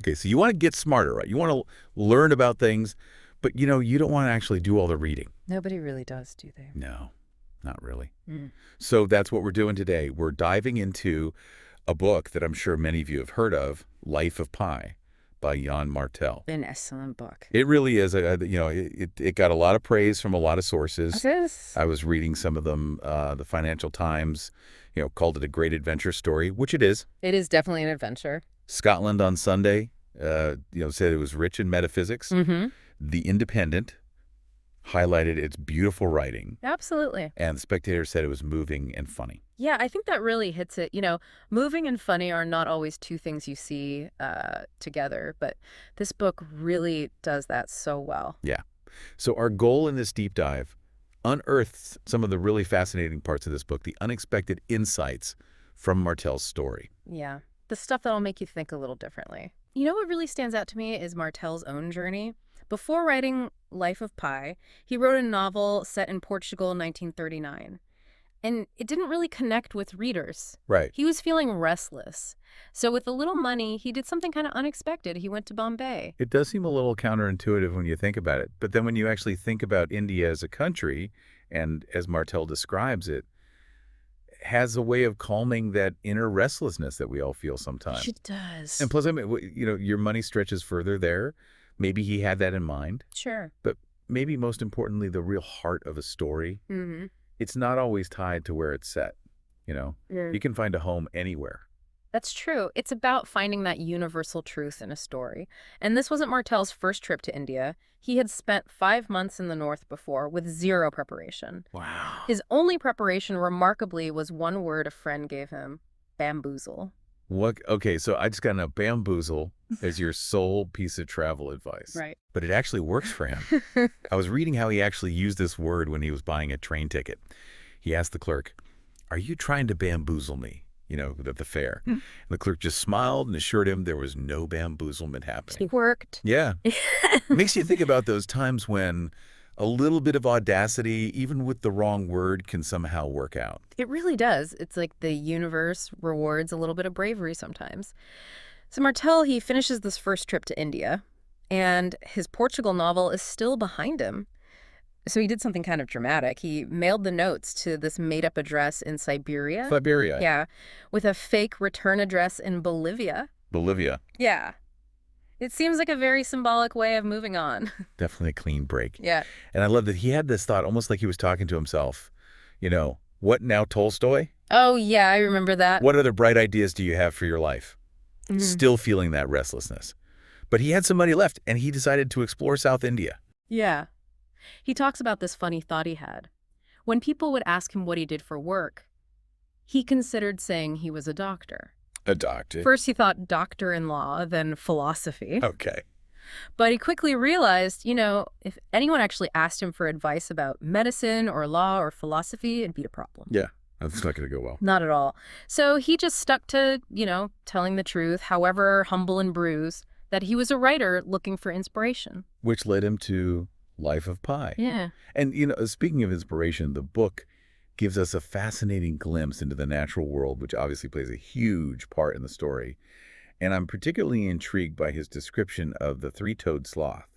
Okay, so you want to get smarter, right? You want to learn about things, but you don't want to actually do all the reading. Nobody really does, do they? No, not really. Mm. So that's what we're doing today. We're diving into a book that I'm sure many of you have heard of, Life of Pi by Yann Martel. An excellent book. It really is. It got a lot of praise from a lot of sources. It is. I was reading some of them. The Financial Times, called it a great adventure story, which it is. It is definitely an adventure. Scotland on Sunday, said it was rich in metaphysics. Mm-hmm. The Independent highlighted its beautiful writing, Absolutely. and the Spectator said it was moving and funny. Yeah, I think that really hits it. Moving and funny are not always two things you see together, but this book really does that so well. Yeah. So our goal in this deep dive unearths some of the really fascinating parts of this book, the unexpected insights from Martel's story. Yeah, the stuff that'll make you think a little differently. You know what really stands out to me is Martel's own journey. Before writing Life of Pi, he wrote a novel set in Portugal in 1939. And it didn't really connect with readers. Right. He was feeling restless. So with a little money, he did something kind of unexpected. He went to Bombay. It does seem a little counterintuitive when you think about it. But then when you actually think about India as a country, and as Martel describes it, has a way of calming that inner restlessness that we all feel sometimes. It does. And plus, I mean, your money stretches further there. Maybe he had that in mind. Sure. But maybe most importantly, the real heart of a story, Mm-hmm. it's not always tied to where it's set. You can find a home anywhere. That's true. It's about finding that universal truth in a story. And this wasn't Martel's first trip to India. He had spent 5 months in the north before with zero preparation. Wow. His only preparation, remarkably, was one word a friend gave him: bamboozle. What? Okay, so I just got to know bamboozle as your sole piece of travel advice. Right. But it actually works for him. I was reading how he actually used this word when he was buying a train ticket. He asked the clerk, "Are you trying to bamboozle me?" At the fair. And the clerk just smiled and assured him there was no bamboozlement happening. It worked. Yeah. Makes you think about those times when a little bit of audacity, even with the wrong word, can somehow work out. It really does. It's like the universe rewards a little bit of bravery sometimes. So Martel, he finishes this first trip to India, and his Portugal novel is still behind him. So he did something kind of dramatic. He mailed the notes to this made-up address in Siberia. Siberia. Yeah, with a fake return address in Bolivia. Bolivia. Yeah. It seems like a very symbolic way of moving on. Definitely a clean break. Yeah. And I love that he had this thought, almost like he was talking to himself. What now, Tolstoy? Oh, yeah, I remember that. What other bright ideas do you have for your life? Mhm. Still feeling that restlessness. But he had some money left, and he decided to explore South India. Yeah. He talks about this funny thought he had. When people would ask him what he did for work, he considered saying he was a doctor. A doctor. First, he thought doctor-in-law, then philosophy. Okay. But he quickly realized, if anyone actually asked him for advice about medicine or law or philosophy, it'd be a problem. Yeah, that's not going to go well. Not at all. So he just stuck to, telling the truth, however humble and bruised, that he was a writer looking for inspiration. Which led him to Life of Pi. Yeah. And, speaking of inspiration, the book gives us a fascinating glimpse into the natural world, which obviously plays a huge part in the story. And I'm particularly intrigued by his description of the three-toed sloth.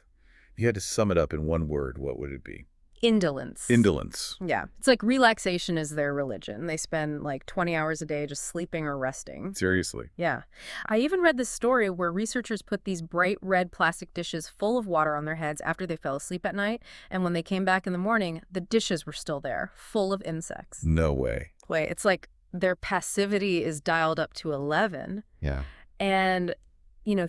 If you had to sum it up in one word, what would it be? Indolence. Indolence. Yeah. It's like relaxation is their religion. They spend like 20 hours a day just sleeping or resting. Seriously. Yeah. I even read this story where researchers put these bright red plastic dishes full of water on their heads after they fell asleep at night. And when they came back in the morning, the dishes were still there, full of insects. No way. Wait, it's like their passivity is dialed up to 11. Yeah. And,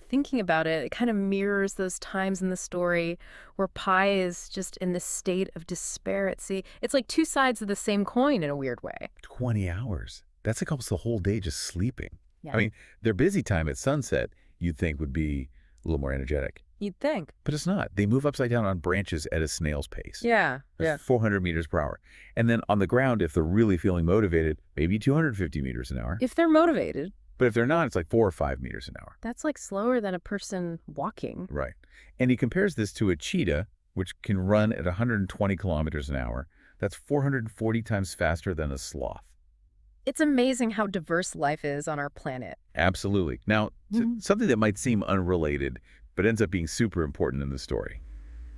thinking about it, it kind of mirrors those times in the story where Pi is just in this state of despair. It's like two sides of the same coin in a weird way. 20 hours. That's like almost the whole day just sleeping. Yeah. I mean, their busy time at sunset, you'd think would be a little more energetic. You'd think. But it's not. They move upside down on branches at a snail's pace. Yeah. That's 400 meters per hour. And then on the ground, if they're really feeling motivated, maybe 250 meters an hour. If they're motivated. But if they're not, it's like 4 or 5 meters an hour. That's like slower than a person walking. Right. And he compares this to a cheetah, which can run at 120 kilometers an hour. That's 440 times faster than a sloth. It's amazing how diverse life is on our planet. Absolutely. Now, Mhm. something that might seem unrelated, but ends up being super important in the story.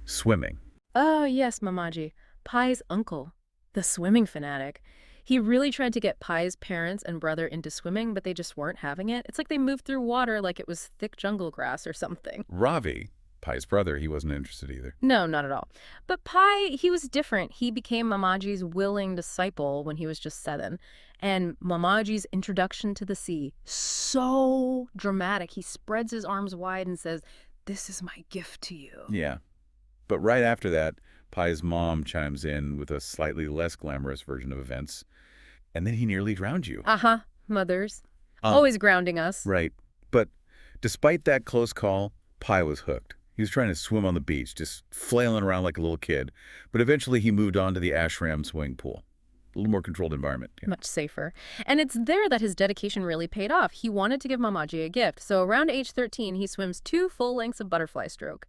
Swimming. Oh, yes, Mamaji. Pi's uncle, the swimming fanatic. He really tried to get Pi's parents and brother into swimming, but they just weren't having it. It's like they moved through water like it was thick jungle grass or something. Ravi, Pi's brother, he wasn't interested either. No, not at all. But Pi, he was different. He became Mamaji's willing disciple when he was just 7. And Mamaji's introduction to the sea, so dramatic. He spreads his arms wide and says, "This is my gift to you." Yeah. But right after that, Pi's mom chimes in with a slightly less glamorous version of events, and then he nearly drowned you. Uh-huh, mothers. Um, Always grounding us. right. But despite that close call, Pi was hooked. He was trying to swim on the beach, just flailing around like a little kid. But eventually he moved on to the ashram swimming pool. A little more controlled environment. Yeah. Much safer. And it's there that his dedication really paid off. He wanted to give Mamaji a gift, so around age 13, he swims 2 full lengths of butterfly stroke.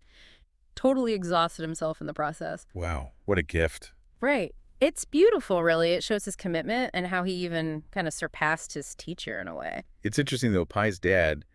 Totally exhausted himself in the process. Wow, what a gift. Right. It's beautiful, really. It shows his commitment and how he even kind of surpassed his teacher in a way. It's interesting, though, Pi's dad,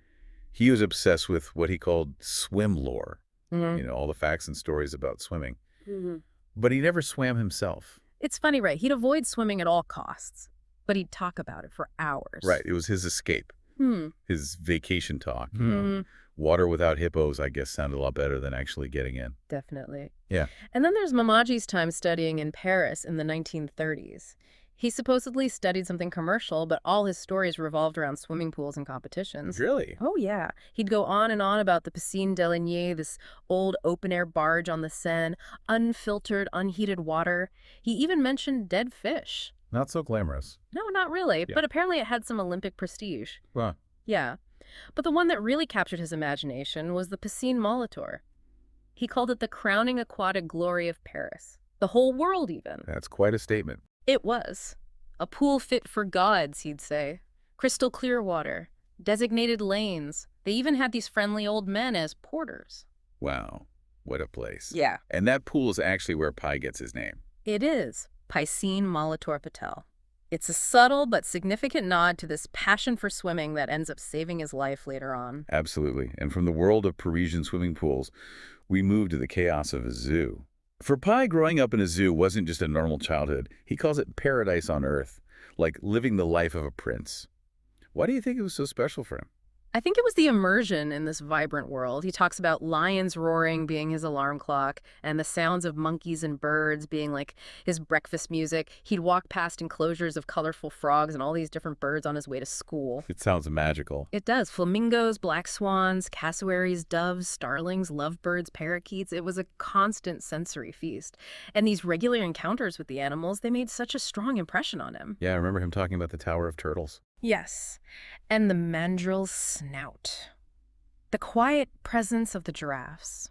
he was obsessed with what he called swim lore. Hmm. All the facts and stories about swimming. Hmm. But he never swam himself. It's funny, right? He'd avoid swimming at all costs, but he'd talk about it for hours. Right, it was his escape, Hmm. his vacation talk. Hmm. Water without hippos, I guess, sounded a lot better than actually getting in. Definitely. Yeah. And then there's Mamaji's time studying in Paris in the 1930s. He supposedly studied something commercial, but all his stories revolved around swimming pools and competitions. Really? Oh, yeah. He'd go on and on about the Piscine d'Eligny, this old open-air barge on the Seine, unfiltered, unheated water. He even mentioned dead fish. Not so glamorous. No, not really, Yeah. but apparently it had some Olympic prestige. Well, Yeah. But the one that really captured his imagination was the Piscine Molitor. He called it the crowning aquatic glory of Paris. The whole world, even. that's quite a statement. It was. A pool fit for gods, he'd say. Crystal clear water. Designated lanes. They even had these friendly old men as porters. Wow, what a place. Yeah. And that pool is actually where Pi gets his name. It is. Piscine Molitor Patel. It's a subtle but significant nod to this passion for swimming that ends up saving his life later on. Absolutely. And from the world of Parisian swimming pools, we move to the chaos of a zoo. For Pi, growing up in a zoo wasn't just a normal childhood. He calls it paradise on earth, like living the life of a prince. Why do you think it was so special for him? I think it was the immersion in this vibrant world. He talks about lions roaring being his alarm clock and the sounds of monkeys and birds being like his breakfast music. He'd walk past enclosures of colorful frogs and all these different birds on his way to school. It sounds magical. It does. Flamingos, black swans, cassowaries, doves, starlings, lovebirds, parakeets. It was a constant sensory feast. And these regular encounters with the animals, they made such a strong impression on him. Yeah, I remember him talking about the Tower of Turtles. Yes. And the mandrill's snout. The quiet presence of the giraffes.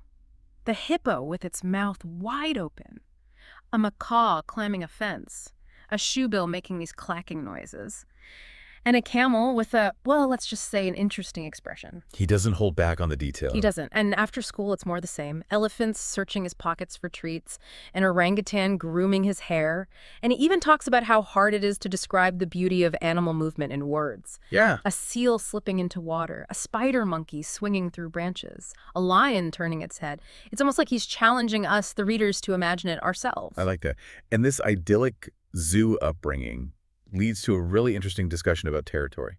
The hippo with its mouth wide open. A macaw climbing a fence. A shoebill making these clacking noises. And a camel with a, well, let's just say an interesting expression. He doesn't hold back on the detail. He doesn't. And after school, it's more the same. Elephants searching his pockets for treats, an orangutan grooming his hair. And he even talks about how hard it is to describe the beauty of animal movement in words. Yeah. A seal slipping into water, a spider monkey swinging through branches, a lion turning its head. It's almost like he's challenging us, the readers, to imagine it ourselves. I like that. And this idyllic zoo upbringing leads to a really interesting discussion about territory,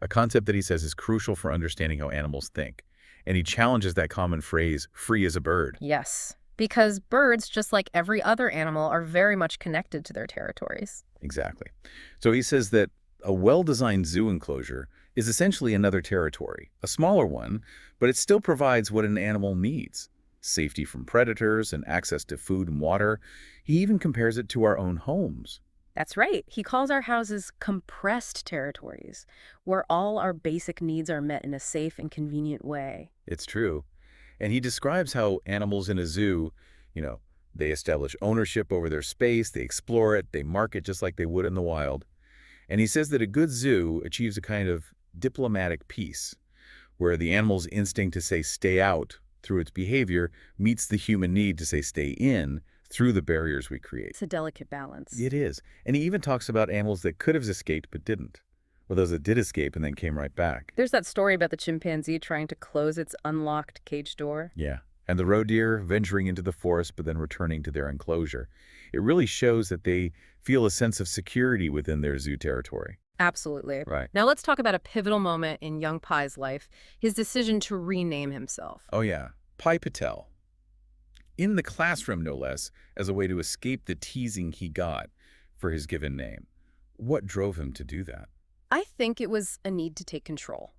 a concept that he says is crucial for understanding how animals think. And he challenges that common phrase, free as a bird. Yes, because birds, just like every other animal, are very much connected to their territories. Exactly. So he says that a well-designed zoo enclosure is essentially another territory, a smaller one, but it still provides what an animal needs: safety from predators and access to food and water. He even compares it to our own homes. That's right. He calls our houses compressed territories, where all our basic needs are met in a safe and convenient way. It's true. And he describes how animals in a zoo, they establish ownership over their space, they explore it, they mark it just like they would in the wild. And he says that a good zoo achieves a kind of diplomatic peace, where the animal's instinct to say stay out through its behavior meets the human need to say stay in through the barriers we create. It's a delicate balance. It is. And he even talks about animals that could have escaped but didn't, or those that did escape and then came right back. There's that story about the chimpanzee trying to close its unlocked cage door. Yeah. And the roe deer venturing into the forest but then returning to their enclosure. It really shows that they feel a sense of security within their zoo territory. Absolutely. Right. Now let's talk about a pivotal moment in young Pi's life, his decision to rename himself. Oh, yeah. Pi Patel. In the classroom, no less, as a way to escape the teasing he got for his given name. What drove him to do that? I think it was a need to take control.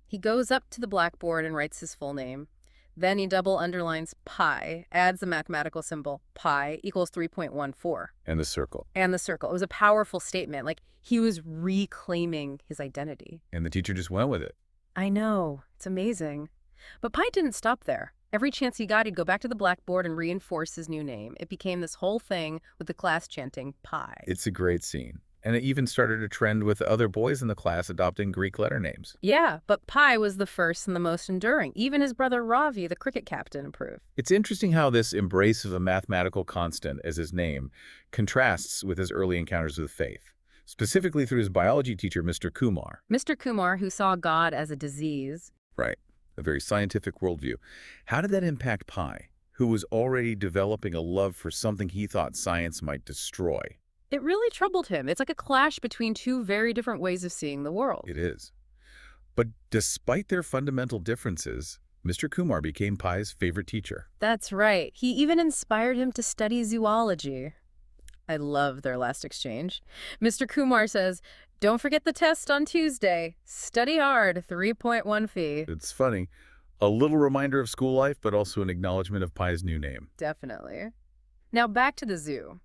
He goes up to the blackboard and writes his full name. Then he double underlines pi, adds the mathematical symbol pi equals 3.14. And the circle. And the circle. It was a powerful statement. Like, he was reclaiming his identity. And the teacher just went with it. I know. It's amazing. But Pi didn't stop there. Every chance he got, he'd go back to the blackboard and reinforce his new name. It became this whole thing with the class chanting pi. It's a great scene. And it even started a trend with other boys in the class adopting Greek letter names. Yeah, but Pi was the first and the most enduring. Even his brother Ravi, the cricket captain, approved. It's interesting how this embrace of a mathematical constant as his name contrasts with his early encounters with faith, specifically through his biology teacher, Mr. Kumar. Mr. Kumar, who saw God as a disease. Right. A very scientific worldview. How did that impact Pi, who was already developing a love for something he thought science might destroy? It really troubled him. It's like a clash between two very different ways of seeing the world. It is. But despite their fundamental differences, Mr. Kumar became Pi's favorite teacher. That's right. He even inspired him to study zoology. I love their last exchange. Mr. Kumar says, "Don't forget the test on Tuesday. Study hard, 3.1 fee." It's funny. A little reminder of school life, but also an acknowledgement of Pi's new name. Definitely. Now back to the zoo.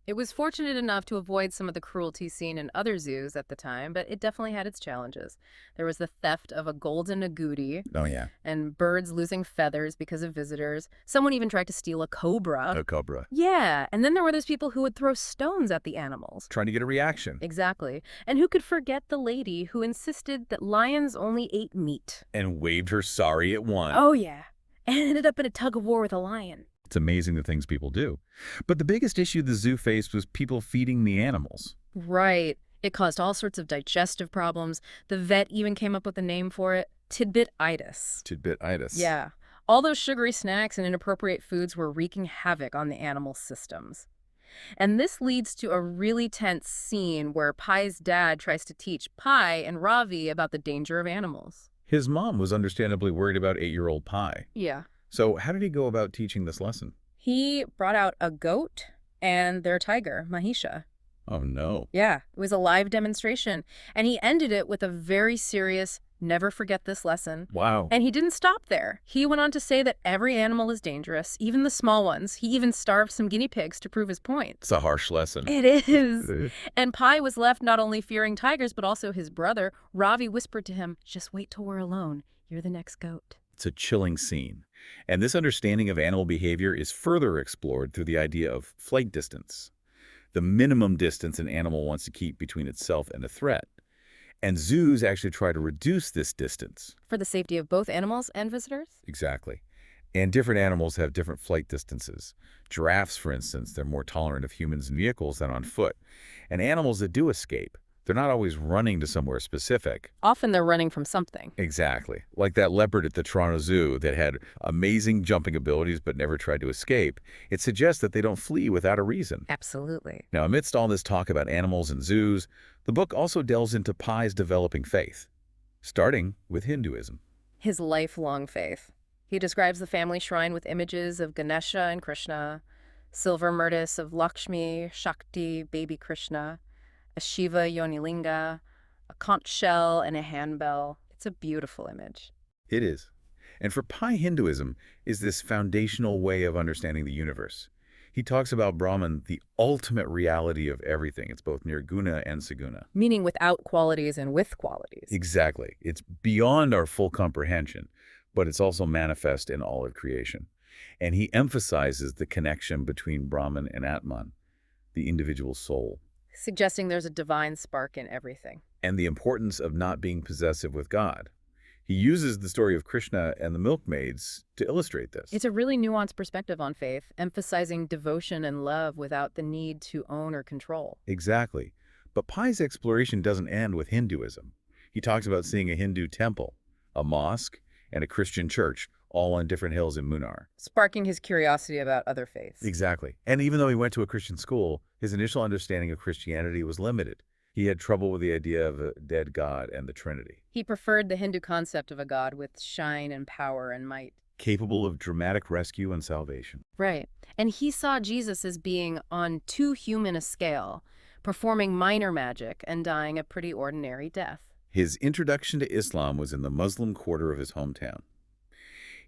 It was fortunate enough to avoid some of the cruelty seen in other zoos at the time, but it definitely had its challenges. There was the theft of a golden agouti, Oh, yeah. and birds losing feathers because of visitors. Someone even tried to steal a cobra. A cobra. Yeah, and then there were those people who would throw stones at the animals. Trying to get a reaction. Exactly. And who could forget the lady who insisted that lions only ate meat? And waved her sorry it won. Oh, yeah. And ended up in a tug of war with a lion. It's amazing the things people do. But the biggest issue the zoo faced was people feeding the animals. Right. It caused all sorts of digestive problems. The vet even came up with a name for it, tidbititis. Tidbititis. Yeah. All those sugary snacks and inappropriate foods were wreaking havoc on the animal systems. And this leads to a really tense scene where Pi's dad tries to teach Pi and Ravi about the danger of animals. His mom was understandably worried about 8-year-old Pi. Yeah. So how did he go about teaching this lesson? He brought out a goat and their tiger, Mahisha. Oh, no. Yeah, it was a live demonstration. And he ended it with a very serious, never forget this lesson. Wow. And he didn't stop there. He went on to say that every animal is dangerous, even the small ones. He even starved some guinea pigs to prove his point. It's a harsh lesson. It is. And Pi was left not only fearing tigers, but also his brother. Ravi whispered to him, "Just wait till we're alone. You're the next goat." It's a chilling scene. And this understanding of animal behavior is further explored through the idea of flight distance, the minimum distance an animal wants to keep between itself and a threat. And zoos actually try to reduce this distance. For the safety of both animals and visitors? Exactly. And different animals have different flight distances. Giraffes, for instance, they're more tolerant of humans and vehicles than on foot. And animals that do escape, they're not always running to somewhere specific. Often they're running from something. Exactly. Like that leopard at the Toronto Zoo that had amazing jumping abilities but never tried to escape. It suggests that they don't flee without a reason. Absolutely. Now, amidst all this talk about animals and zoos, the book also delves into Pi's developing faith, starting with Hinduism. His lifelong faith. He describes the family shrine with images of Ganesha and Krishna, silver myrtis of Lakshmi, Shakti, baby Krishna, a Shiva Yonilinga, a conch shell, and a handbell. It's a beautiful image. It is. And for Pi, Hinduism is this foundational way of understanding the universe. He talks about Brahman, the ultimate reality of everything. It's both nirguna and saguna. Meaning without qualities and with qualities. Exactly. It's beyond our full comprehension, but it's also manifest in all of creation. And he emphasizes the connection between Brahman and Atman, the individual soul. Suggesting there's a divine spark in everything. And the importance of not being possessive with God. He uses the story of Krishna and the milkmaids to illustrate this. It's a really nuanced perspective on faith, emphasizing devotion and love without the need to own or control. Exactly. But Pi's exploration doesn't end with Hinduism. He talks about seeing a Hindu temple, a mosque, and a Christian church, all on different hills in Munnar. Sparking his curiosity about other faiths. Exactly. And even though he went to a Christian school, his initial understanding of Christianity was limited. He had trouble with the idea of a dead God and the Trinity, He preferred the Hindu concept of a god with shine and power and might. capable of dramatic rescue and salvation. Right. And he saw Jesus as being on too human a scale, performing minor magic and dying a pretty ordinary death. His introduction to Islam was in the Muslim quarter of his hometown.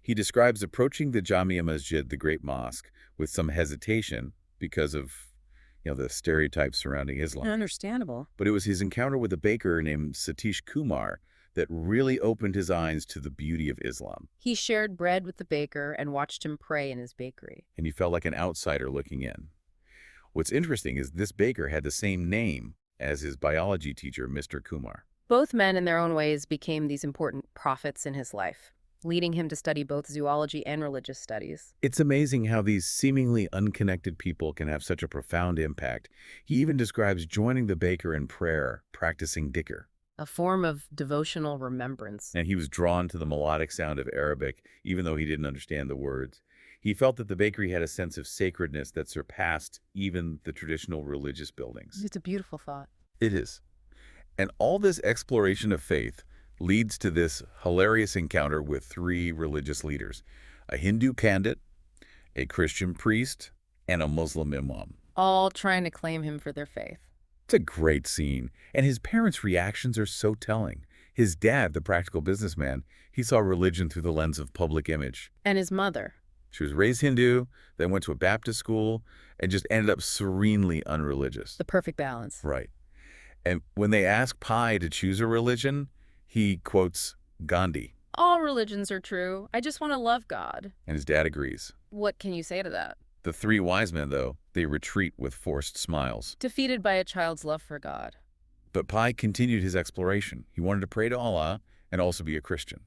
He describes approaching the Jamia Masjid, the great mosque, with some hesitation because of, the stereotypes surrounding Islam. Understandable. But it was his encounter with a baker named Satish Kumar that really opened his eyes to the beauty of Islam. He shared bread with the baker and watched him pray in his bakery. And he felt like an outsider looking in. What's interesting is this baker had the same name as his biology teacher, Mr. Kumar. Both men, in their own ways, became these important prophets in his life, leading him to study both zoology and religious studies. It's amazing how these seemingly unconnected people can have such a profound impact. He even describes joining the baker in prayer, practicing dhikr. A form of devotional remembrance. And he was drawn to the melodic sound of Arabic, even though he didn't understand the words. He felt that the bakery had a sense of sacredness that surpassed even the traditional religious buildings. It's a beautiful thought. It is. And all this exploration of faith leads to this hilarious encounter with three religious leaders: a Hindu pandit, a Christian priest, and a Muslim imam. All trying to claim him for their faith. It's a great scene, and his parents' reactions are so telling. His dad, the practical businessman, he saw religion through the lens of public image. And his mother. She was raised Hindu, then went to a Baptist school, and just ended up serenely unreligious. The perfect balance. Right. And when they ask Pi to choose a religion, he quotes Gandhi. All religions are true. I just want to love God. And his dad agrees. What can you say to that? The three wise men, though, they retreat with forced smiles. Defeated by a child's love for God. But Pi continued his exploration. He wanted to pray to Allah and also be a Christian.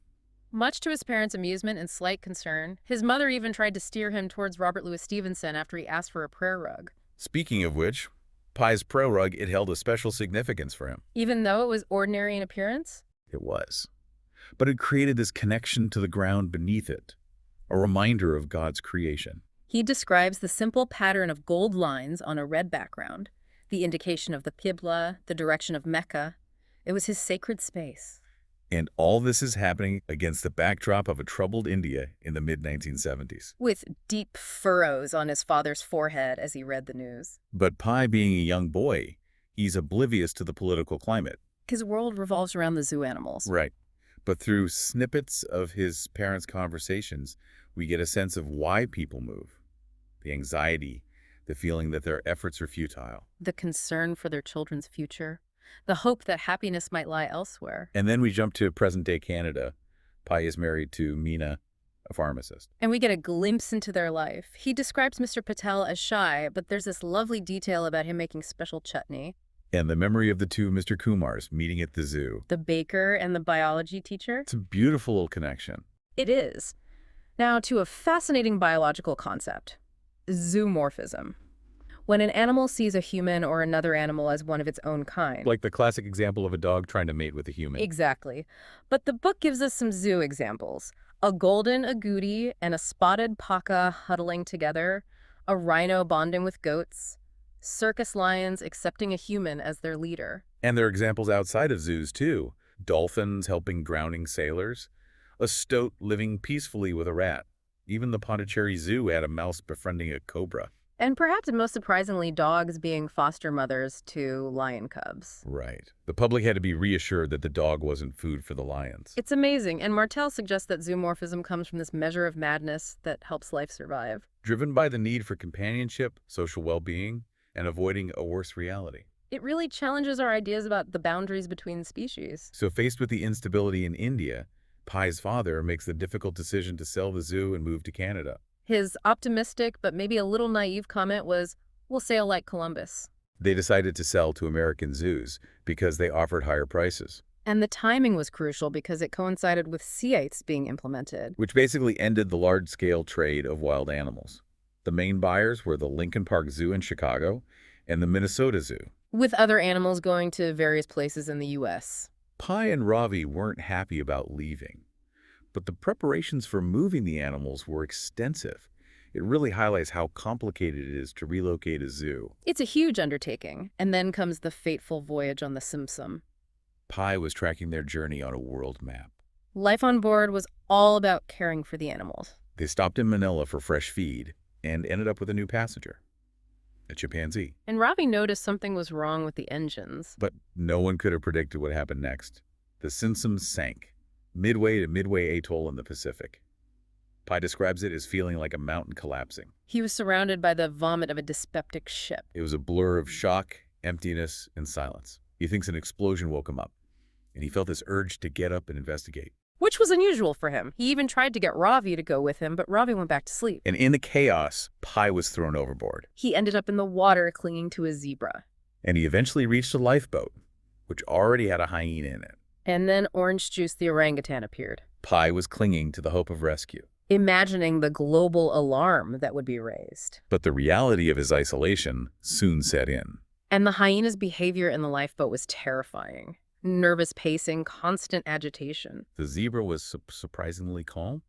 Much to his parents' amusement and slight concern, his mother even tried to steer him towards Robert Louis Stevenson after he asked for a prayer rug. Speaking of which, Pi's prayer rug, it held a special significance for him. Even though it was ordinary in appearance? It was. But it created this connection to the ground beneath it, a reminder of God's creation. He describes the simple pattern of gold lines on a red background, the indication of the Qibla, the direction of Mecca. It was his sacred space. And all this is happening against the backdrop of a troubled India in the mid-1970s. With deep furrows on his father's forehead as he read the news. But Pi, being a young boy, he's oblivious to the political climate. His world revolves around the zoo animals. Right. But through snippets of his parents' conversations, we get a sense of why people move. The anxiety, the feeling that their efforts are futile. The concern for their children's future. The hope that happiness might lie elsewhere. And then we jump to present-day Canada. Pi is married to Meena, a pharmacist. And we get a glimpse into their life. He describes Mr. Patel as shy, but there's this lovely detail about him making special chutney. And the memory of the two Mr. Kumars meeting at the zoo. The baker and the biology teacher. It's a beautiful little connection. It is. Now to a fascinating biological concept. Zoomorphism. When an animal sees a human or another animal as one of its own kind. Like the classic example of a dog trying to mate with a human. Exactly. But the book gives us some zoo examples. A golden agouti and a spotted paca huddling together. A rhino bonding with goats. Circus lions accepting a human as their leader. And there are examples outside of zoos, too. Dolphins helping drowning sailors. A stoat living peacefully with a rat. Even the Pondicherry Zoo had a mouse befriending a cobra. And perhaps most surprisingly, dogs being foster mothers to lion cubs. Right. The public had to be reassured that the dog wasn't food for the lions. It's amazing, and Martel suggests that zoomorphism comes from this measure of madness that helps life survive. Driven by the need for companionship, social well-being, and avoiding a worse reality. It really challenges our ideas about the boundaries between species. So faced with the instability in India, Pi's father makes the difficult decision to sell the zoo and move to Canada. His optimistic but maybe a little naive comment was, "We'll sail like Columbus." They decided to sell to American zoos because they offered higher prices. And the timing was crucial because it coincided with sea ice being implemented. which basically ended the large-scale trade of wild animals. The main buyers were the Lincoln Park Zoo in Chicago and the Minnesota Zoo. With other animals going to various places in the U.S. Pi and Ravi weren't happy about leaving, but the preparations for moving the animals were extensive. It really highlights how complicated it is to relocate a zoo. It's a huge undertaking, and then comes the fateful voyage on the Simsum. Pi was tracking their journey on a world map. Life on board was all about caring for the animals. They stopped in Manila for fresh feed and ended up with a new passenger, a chimpanzee. And Ravi noticed something was wrong with the engines. But no one could have predicted what happened next. The Simsum sank, midway to Midway Atoll in the Pacific. Pi describes it as feeling like a mountain collapsing. He was surrounded by the vomit of a dyspeptic ship. It was a blur of shock, emptiness, and silence. He thinks an explosion woke him up, and he felt this urge to get up and investigate. Which was unusual for him. He even tried to get Ravi to go with him, but Ravi went back to sleep. And in the chaos, Pi was thrown overboard. He ended up in the water clinging to a zebra. And he eventually reached a lifeboat, which already had a hyena in it. And then Orange Juice the orangutan appeared, Pi was clinging to the hope of rescue. imagining the global alarm that would be raised. But the reality of his isolation soon set in. And the hyena's behavior in the lifeboat was terrifying. Nervous pacing, constant agitation. The zebra was surprisingly calm,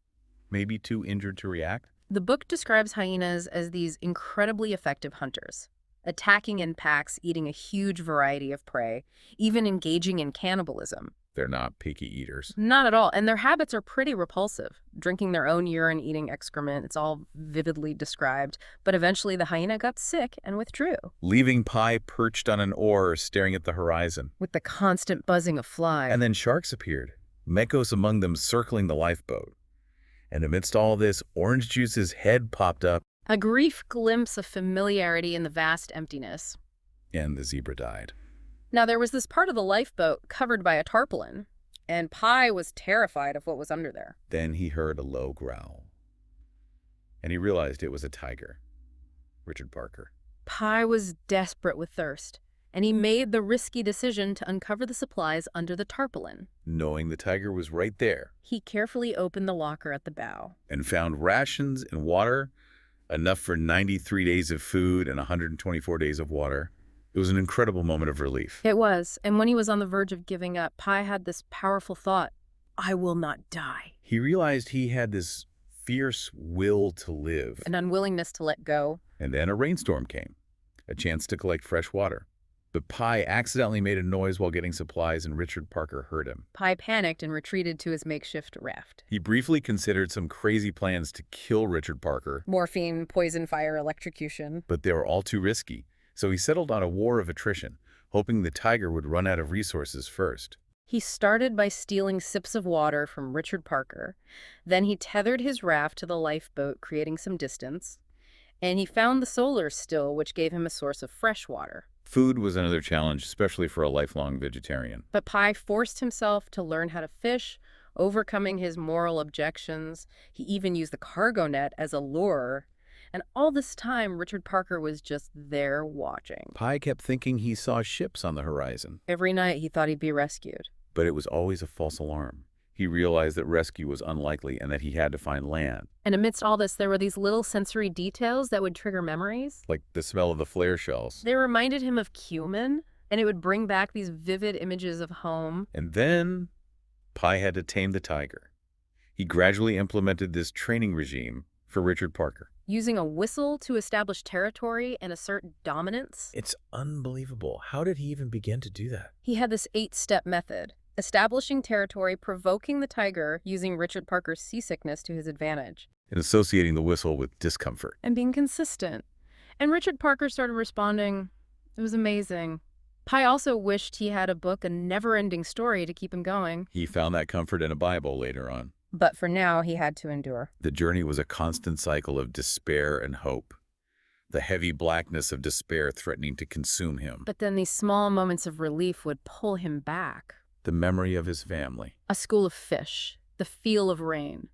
maybe too injured to react. The book describes hyenas as these incredibly effective hunters, attacking in packs, eating a huge variety of prey, even engaging in cannibalism. They're not picky eaters. Not at all. And their habits are pretty repulsive. Drinking their own urine, eating excrement, it's all vividly described. But eventually the hyena got sick and withdrew. Leaving Pi perched on an oar staring at the horizon. With the constant buzzing of flies. And then sharks appeared, mechos among them circling the lifeboat. And amidst all this, Orange Juice's head popped up. A brief glimpse of familiarity in the vast emptiness. And the zebra died. Now, there was this part of the lifeboat covered by a tarpaulin, and Pi was terrified of what was under there. Then he heard a low growl. And he realized it was a tiger. Richard Parker. Pi was desperate with thirst, and he made the risky decision to uncover the supplies under the tarpaulin. Knowing the tiger was right there. He carefully opened the locker at the bow. And found rations and water, enough for 93 days of food and 124 days of water. It was an incredible moment of relief. It was, and when he was on the verge of giving up, Pi had this powerful thought: I will not die. He realized he had this fierce will to live. An unwillingness to let go. And then a rainstorm came, a chance to collect fresh water. But Pi accidentally made a noise while getting supplies, and Richard Parker heard him. Pi panicked and retreated to his makeshift raft. He briefly considered some crazy plans to kill Richard Parker. Morphine, poison, fire, electrocution. But they were all too risky. So he settled on a war of attrition, hoping the tiger would run out of resources first. He started by stealing sips of water from Richard Parker. Then he tethered his raft to the lifeboat, creating some distance. And he found the solar still, which gave him a source of fresh water. Food was another challenge, especially for a lifelong vegetarian. But Pi forced himself to learn how to fish, overcoming his moral objections. He even used the cargo net as a lure. And all this time, Richard Parker was just there watching. Pi kept thinking he saw ships on the horizon. Every night he thought he'd be rescued. But it was always a false alarm. He realized that rescue was unlikely and that he had to find land. And amidst all this, there were these little sensory details that would trigger memories. Like the smell of the flare shells. They reminded him of cumin, and it would bring back these vivid images of home. And then Pi had to tame the tiger. He gradually implemented this training regime for Richard Parker. Using a whistle to establish territory and assert dominance. It's unbelievable. How did he even begin to do that? He had this 8-step method. Establishing territory, provoking the tiger, using Richard Parker's seasickness to his advantage. And associating the whistle with discomfort. And being consistent. And Richard Parker started responding. It was amazing. Pi also wished he had a book, a never-ending story to keep him going. He found that comfort in a Bible later on. But for now, he had to endure. The journey was a constant cycle of despair and hope. The heavy blackness of despair threatening to consume him. But then these small moments of relief would pull him back. The memory of his family. A school of fish. The feel of rain.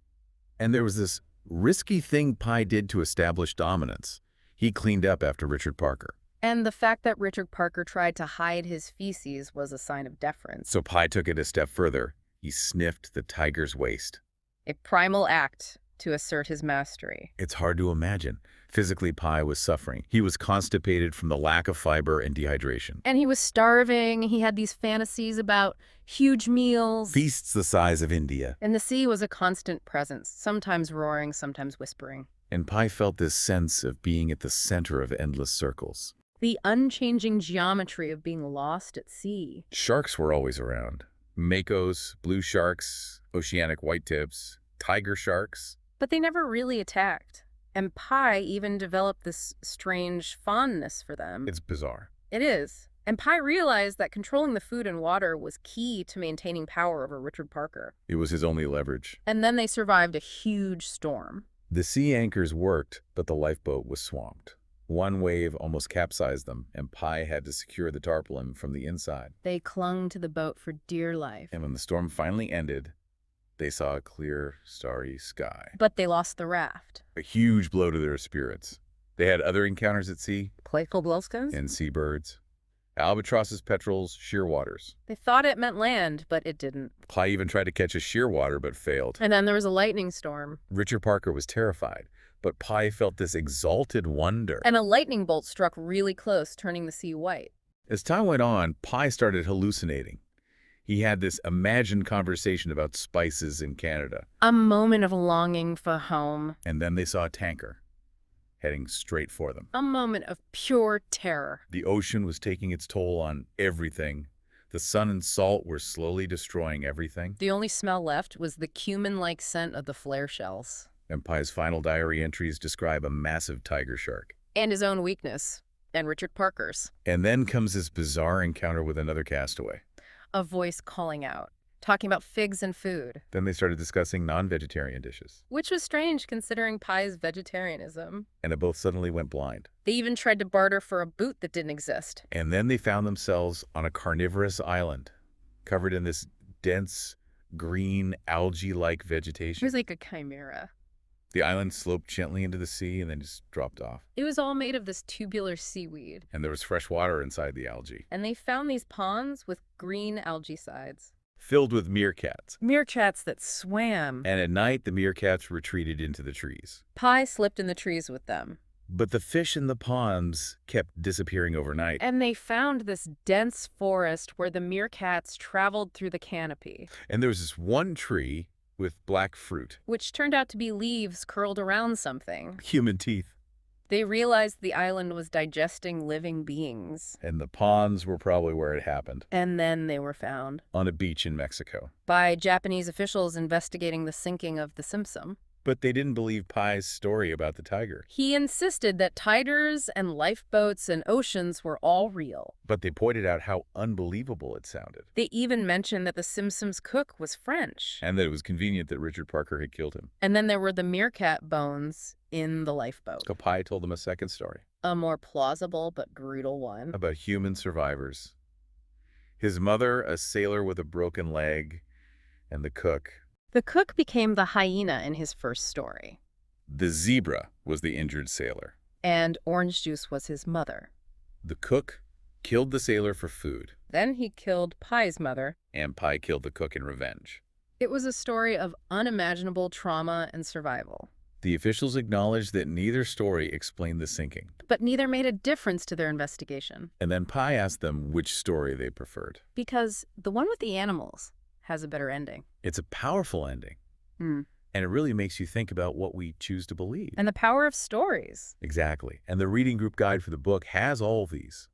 And there was this risky thing Pi did to establish dominance. He cleaned up after Richard Parker. And the fact that Richard Parker tried to hide his feces was a sign of deference. So Pi took it a step further. He sniffed the tiger's waist. A primal act to assert his mastery. It's hard to imagine. Physically, Pi was suffering. He was constipated from the lack of fiber and dehydration. And he was starving. He had these fantasies about huge meals. Feasts the size of India. And the sea was a constant presence, sometimes roaring, sometimes whispering. And Pi felt this sense of being at the center of endless circles. The unchanging geometry of being lost at sea. Sharks were always around. Makos, blue sharks, oceanic whitetips, tiger sharks. But they never really attacked. And Pi even developed this strange fondness for them. It's bizarre. It is. And Pi realized that controlling the food and water was key to maintaining power over Richard Parker. It was his only leverage. And then they survived a huge storm. The sea anchors worked, but the lifeboat was swamped. One wave almost capsized them, and Pi had to secure the tarpaulin from the inside. They clung to the boat for dear life. And when the storm finally ended, they saw a clear, starry sky. But they lost the raft. A huge blow to their spirits. They had other encounters at sea. Playful blowskins? And seabirds. Albatrosses, petrels, shearwaters. They thought it meant land, but it didn't. Pi even tried to catch a shearwater, but failed. And then there was a lightning storm. Richard Parker was terrified, but Pi felt this exalted wonder. And a lightning bolt struck really close, turning the sea white. As time went on, Pi started hallucinating. He had this imagined conversation about spices in Canada. A moment of longing for home. And then they saw a tanker heading straight for them. A moment of pure terror. The ocean was taking its toll on everything. The sun and salt were slowly destroying everything. The only smell left was the cumin-like scent of the flare shells. And Pi's final diary entries describe a massive tiger shark. And his own weakness. And Richard Parker's. And then comes this bizarre encounter with another castaway. A voice calling out, talking about figs and food. Then they started discussing non-vegetarian dishes. Which was strange considering Pi's vegetarianism. And they both suddenly went blind. They even tried to barter for a boot that didn't exist. And then they found themselves on a carnivorous island, covered in this dense, green, algae-like It vegetation. was like a chimera. The island sloped gently into the sea and then just dropped off. It was all made of this tubular seaweed. And there was fresh water inside the algae, And they found these ponds with green algae sides. filled with meerkats. Meerkats that swam. And at night, the meerkats retreated into the trees. Pi slipped in the trees with them. But the fish in the ponds kept disappearing overnight. And they found this dense forest where the meerkats traveled through the canopy, And there was this one tree with black fruit. which turned out to be leaves curled around something. Human teeth. They realized the island was digesting living beings. And the ponds were probably where it happened, And then they were found on a beach in Mexico. by Japanese officials investigating the sinking of the Simpson. But they didn't believe Pi's story about the tiger. He insisted that tigers and lifeboats and oceans were all real. But they pointed out how unbelievable it sounded. They even mentioned that the Simpsons cook was French. And that it was convenient that Richard Parker had killed him. And then there were the meerkat bones in the lifeboat. So Pi told them a second story A more plausible but brutal one. about human survivors. His mother, a sailor with a broken leg, and the cook. The cook became the hyena in his first story. The zebra was the injured sailor. And orange juice was his mother. The cook killed the sailor for food, Then he killed Pi's mother. and Pi killed the cook in revenge. It was a story of unimaginable trauma and survival. The officials acknowledged that neither story explained the sinking. But neither made a difference to their investigation. And then Pi asked them which story they preferred. Because the one with the animals has a better ending. It's a powerful ending. And it really makes you think about what we choose to believe. And the power of stories. Exactly. And the reading group guide for the book has all of these.